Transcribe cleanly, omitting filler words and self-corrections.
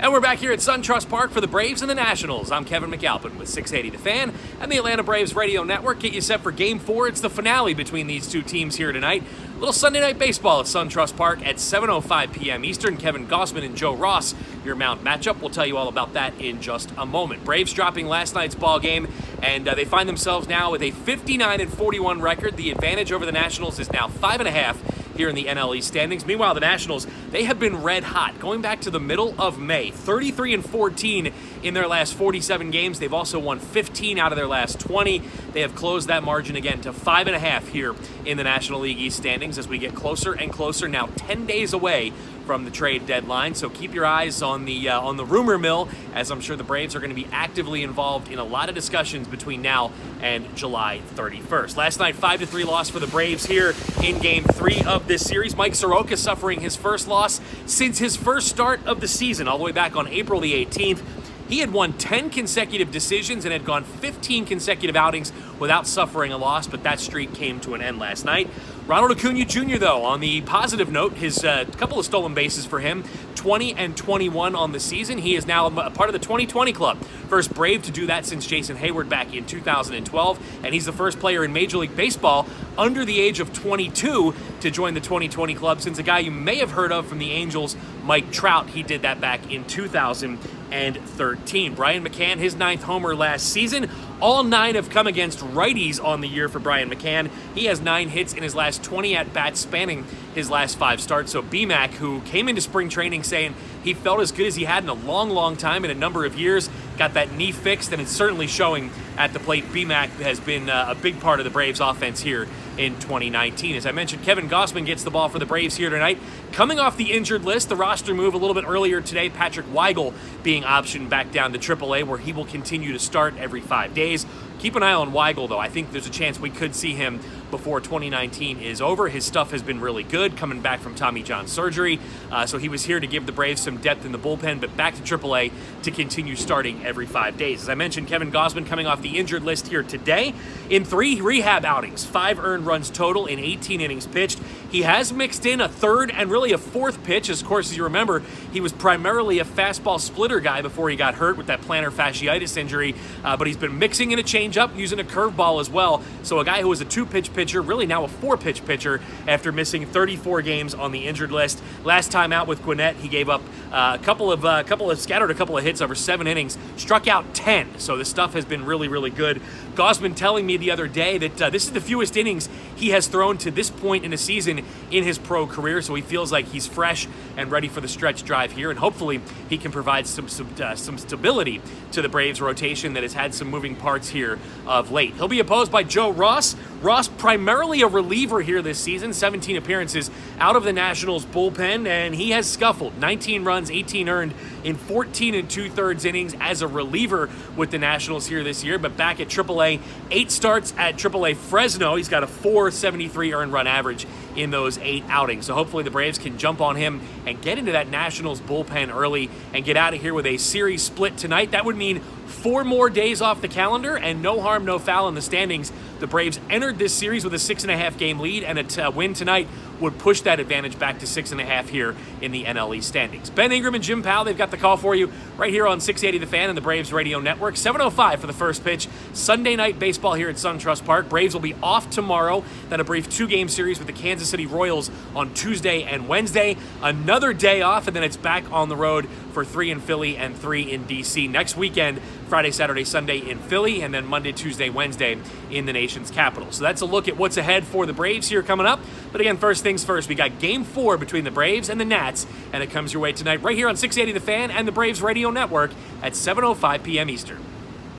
And we're back here at SunTrust Park for the Braves and the Nationals. I'm Kevin McAlpin with 680 The Fan and the Atlanta Braves Radio Network. Get you set for Game 4. It's the finale between these two teams here tonight. A little Sunday Night Baseball at SunTrust Park at 7:05 p.m. Eastern. Kevin Gausman and Joe Ross, your Mount matchup. We'll tell you all about that in just a moment. Braves dropping last night's ball game, and they find themselves now with a 59-41 record. The advantage over the Nationals is now 5.5 here in the NL East standings. Meanwhile, the Nationals, they have been red hot going back to the middle of May. 33-14 in their last 47 games. They've also won 15 out of their last 20. They have closed that margin again to 5.5 here in the National League East standings as we get closer and closer, now 10 days away from the trade deadline. So keep your eyes on the rumor mill, as I'm sure the Braves are going to be actively involved in a lot of discussions between now and July 31st. Last night, 5-3 loss for the Braves here in Game 3 of this series. Mike Soroka suffering his first loss since his first start of the season, all the way back on April the 18th. He had won 10 consecutive decisions and had gone 15 consecutive outings without suffering a loss, but that streak came to an end last night. Ronald Acuna Jr., though, on the positive note, his couple of stolen bases for him, 20 and 21 on the season. He is now a part of the 2020 club. First Brave to do that since Jason Hayward back in 2012, and he's the first player in Major League Baseball under the age of 22 to join the 2020 club, since a guy you may have heard of from the Angels, Mike Trout. He did that back in 2013. Brian McCann, his 9th homer last season. All 9 have come against righties on the year for Brian McCann. He has 9 hits in his last 20 at-bats spanning his last 5 starts. So BMAC, who came into spring training saying he felt as good as he had in a long, long time in a number of years, got that knee fixed, and it's certainly showing at the plate. BMAC has been a big part of the Braves offense here in 2019. As I mentioned, Kevin Gausman gets the ball for the Braves here tonight. Coming off the injured list, the roster move a little bit earlier today, Patrick Weigel being optioned back down to AAA, where he will continue to start every 5 days. Keep an eye on Weigel, though. I think there's a chance we could see him before 2019 is over. His stuff has been really good, coming back from Tommy John surgery. So he was here to give the Braves some depth in the bullpen, but back to AAA to continue starting every 5 days. As I mentioned, Kevin Gausman coming off the injured list here today in 3 rehab outings, 5 earned runs total in 18 innings pitched. He has mixed in a third and really a fourth pitch. Of course, as you remember, he was primarily a fastball splitter guy before he got hurt with that plantar fasciitis injury, but he's been mixing in a changeup, using a curveball as well. So a guy who was a 2-pitch pitcher, really now a 4-pitch pitcher after missing 34 games on the injured list. Last time out with Gwinnett, he gave up scattered a couple of hits over 7 innings, struck out 10. So this stuff has been really, really good. Gausman telling me the other day that this is the fewest innings he has thrown to this point in the season in his pro career, so he feels like he's fresh and ready for the stretch drive here, and hopefully he can provide some stability to the Braves rotation that has had some moving parts here of late. He'll be opposed by Joe Ross. Ross, primarily a reliever here this season, 17 appearances out of the Nationals bullpen, and he has scuffled. 19 runs, 18 earned in 14 2/3 innings as a reliever with the Nationals here this year, but back at AAA, 8 starts at AAA Fresno. He's got a 4.73 earned run average in those 8 outings. So hopefully the Braves can jump on him and get into that Nationals bullpen early and get out of here with a series split tonight. That would mean 4 more days off the calendar and no harm, no foul in the standings. The Braves entered this series with a 6.5 game lead, and a win tonight would push that advantage back to 6.5 here in the NL East standings. Ben Ingram and Jim Powell, they've got the call for you right here on 680 The Fan and the Braves Radio Network. 7:05 for the first pitch. Sunday night baseball here at SunTrust Park. Braves will be off tomorrow. Then a brief 2-game series with the Kansas City Royals on Tuesday and Wednesday. Another day off, and then it's back on the road for 3 in Philly and 3 in D.C. next weekend. Friday, Saturday, Sunday in Philly, and then Monday, Tuesday, Wednesday in the nation's capital. So that's a look at what's ahead for the Braves here coming up. But again, first things first, we got Game 4 between the Braves and the Nats, and it comes your way tonight right here on 680 The Fan and the Braves Radio Network at 7:05 p.m. Eastern.